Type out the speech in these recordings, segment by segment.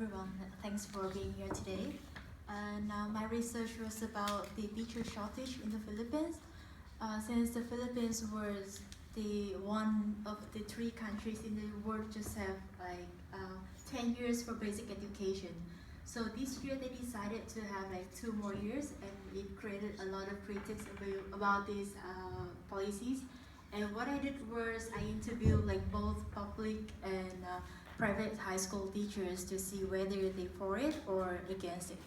everyone. Thanks for being here today. And my research was about the teacher shortage in the Philippines. Since the Philippines was the one of the 3 countries in the world just have like 10 years for basic education. So this year they decided to have like 2 more years, and it created a lot of critics about these policies. And what I did was I interviewed like both public and private high school teachers to see whether they for it or against it.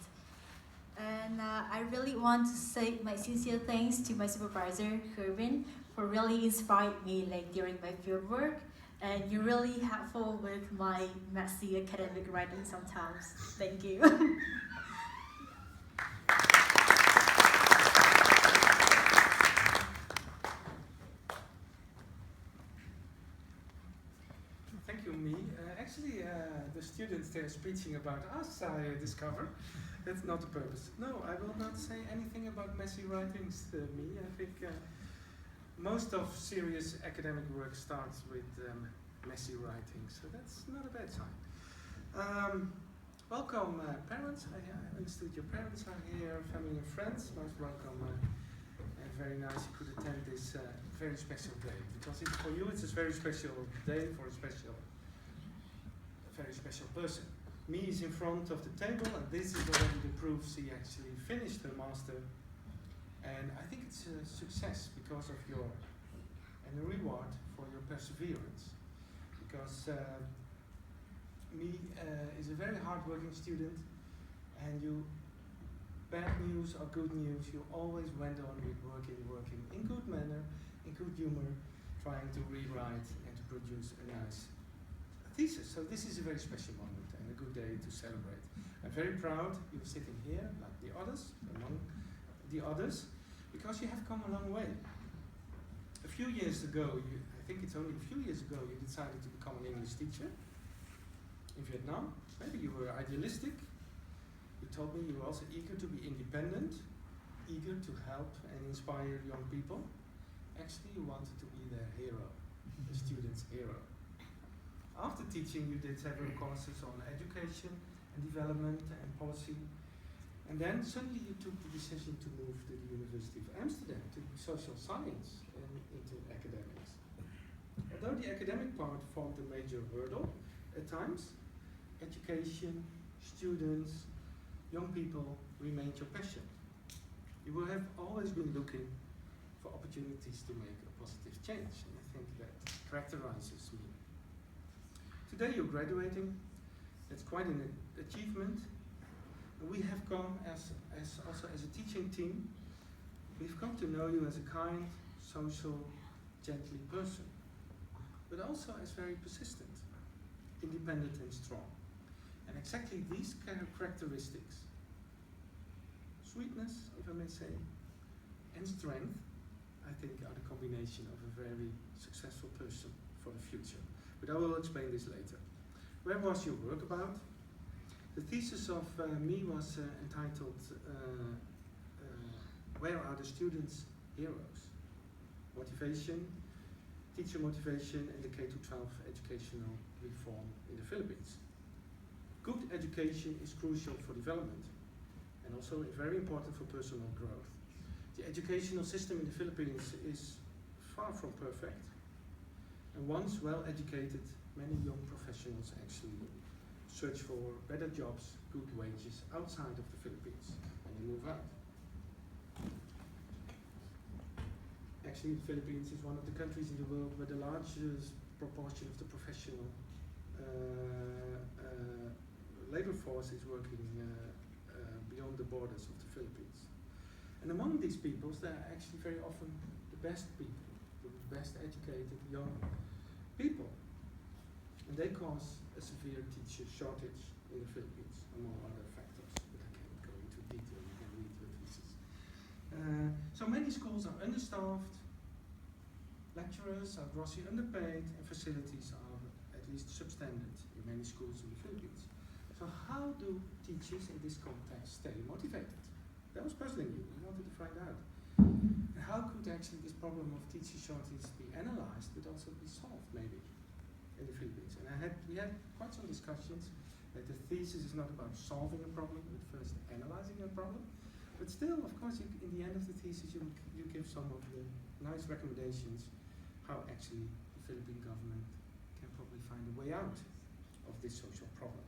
And I really want to say my sincere thanks to my supervisor, Kervin, for really inspiring me like during my field work. And you're really helpful with my messy academic writing sometimes. Thank you. Thank you, Mi. Actually, the students they're speaking about us, I discover. That's not the purpose. No, I will not say anything about messy writings, Mi. I think most of serious academic work starts with messy writing, so that's not a bad sign. Welcome, parents. I understood your parents are here, family and friends. Most welcome. And very nice you could attend this very special day, because for you it's a very special day for a very special person. Mi is in front of the table, and this is already the proofs he actually finished her master. And I think it's a success because of and a reward for your perseverance. Because Mi is a very hard-working student, and bad news or good news, you always went on with working in good manner, in good humor, trying to rewrite and to produce a nice thesis. So this is a very special moment and a good day to celebrate. I'm very proud you're sitting here, like the others, among the others, because you have come a long way. A few years ago, I think it's only a few years ago, you decided to become an English teacher in Vietnam. Maybe you were idealistic. You told me you were also eager to be independent, eager to help and inspire young people. Actually, you wanted to be their hero, the student's hero. After teaching, you did several courses on education and development and policy. And then suddenly you took the decision to move to the University of Amsterdam to social science and into academics. Although the academic part formed a major hurdle at times, education, students, young people remained your passion. You will have always been looking for opportunities to make a positive change, and I think that characterizes me. Today you're graduating. It's quite an achievement. We have come also as a teaching team. We've come to know you as a kind, social, gently person, but also as very persistent, independent and strong. And exactly these characteristics, sweetness, if I may say, and strength, I think are the combination of a very successful person for the future. But I will explain this later. Where was your work about? The thesis of Mi was entitled, Where are the students' heroes? Motivation, teacher motivation, and the K-12 educational reform in the Philippines. Good education is crucial for development, and also very important for personal growth. The educational system in the Philippines is far from perfect. And once well educated, many young professionals actually search for better jobs, good wages outside of the Philippines, and they move out. Actually, the Philippines is one of the countries in the world where the largest proportion of the professional labor force is working beyond the borders of the Philippines. And among these peoples, there are actually very often the best people, the best educated young people. And they cause a severe teacher shortage in the Philippines, among other factors, but I can't go into detail, you can read the thesis. So many schools are understaffed, lecturers are grossly underpaid, and facilities are at least substandard in many schools in the Philippines. So how do teachers in this context stay motivated? That was puzzling you, we wanted to find out. And how could actually this problem of teacher shortage be analyzed, but also be solved maybe in the Philippines? And we had quite some discussions, That the thesis is not about solving a problem, but first analyzing a problem. But still, of course, in the end of the thesis, you give some of the nice recommendations how actually the Philippine government can probably find a way out of this social problem.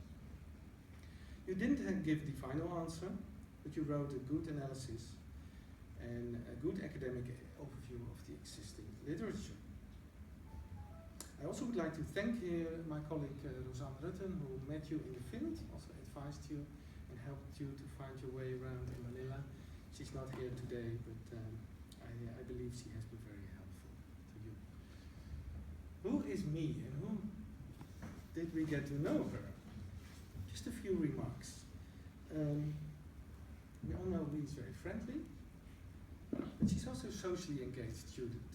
You didn't give the final answer, but you wrote a good analysis and a good academic overview of the existing literature. I also would like to thank my colleague Rosanne Rutten, who met you in the field, also advised you and helped you to find your way around in Manila. She's not here today, but I believe she has been very helpful to you. Who is me and who did we get to know her? Just a few remarks. We all know Lee is very friendly, but she's also a socially engaged student.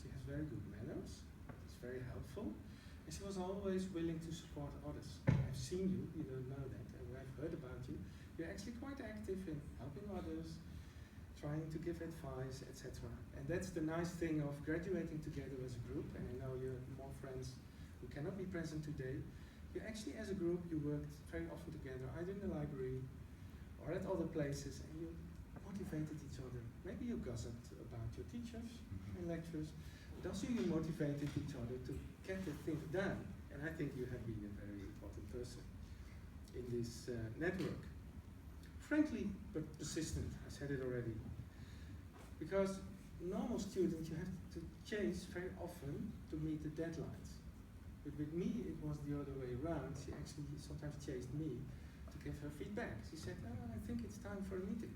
She has very good manners, she's very helpful, and she was always willing to support others. I've seen you, you don't know that, and I've heard about you. You're actually quite active in helping others, trying to give advice, etc. And that's the nice thing of graduating together as a group, and I know you're more friends who cannot be present today. You actually, as a group, you worked very often together, either in the library or at other places, and you motivated each other. Maybe you gossiped about your teachers and lecturers, but also you motivated each other to get the thing done. And I think you have been a very important person in this network. Friendly but persistent, I said it already. Because normal students, you have to chase very often to meet the deadlines. But with me, it was the other way around. She actually sometimes chased me to give her feedback. She said, "Oh, I think it's time for a meeting."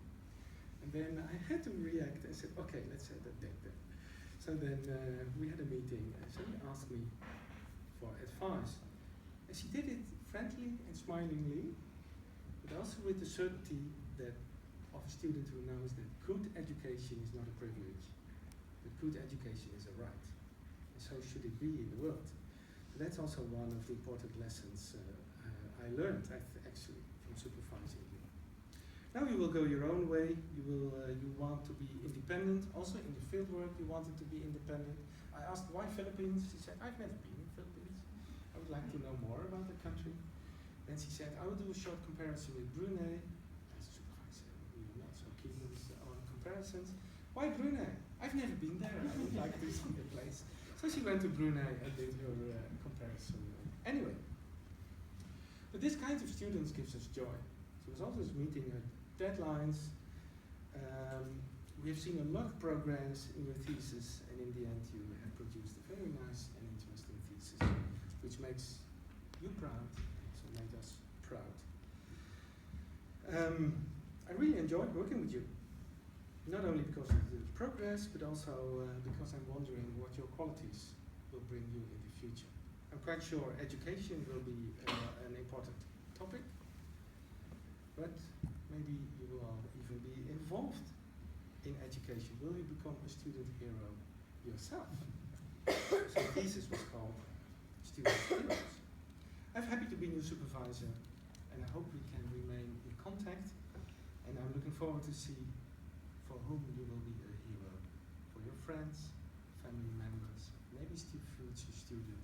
And then I had to react and said, "Okay, let's set that date then." So then we had a meeting, and she asked me for advice. And she did it friendly and smilingly, but also with the certainty that of a student who knows that good education is not a privilege, but good education is a right. And so should it be in the world. So that's also one of the important lessons I learned actually from supervising you. Now you will go your own way. You want to be independent. Also in the fieldwork, you wanted to be independent. I asked why Philippines. She said, "I've never been in Philippines. I would like to know more about the country." Then she said, "I will do a short comparison with Brunei." As a supervisor, you're not so keen on comparisons. Why Brunei? I've never been there. I would like to see the place. So she went to Brunei and did her comparison. Anyway, but this kind of students gives us joy. She was always meeting her deadlines. We have seen a lot of progress in your thesis, and in the end you have produced a very nice and interesting thesis, which makes you proud, so made us proud. I really enjoyed working with you. Not only because of the progress, but also because I'm wondering what your qualities will bring you in the future. I'm quite sure education will be an important topic, but maybe you will even be involved in education. Will you become a student hero yourself? So the thesis was called Student Heroes. I'm happy to be your supervisor, and I hope we can remain in contact, and I'm looking forward to see for whom you will be a hero. For your friends, family members, maybe future students.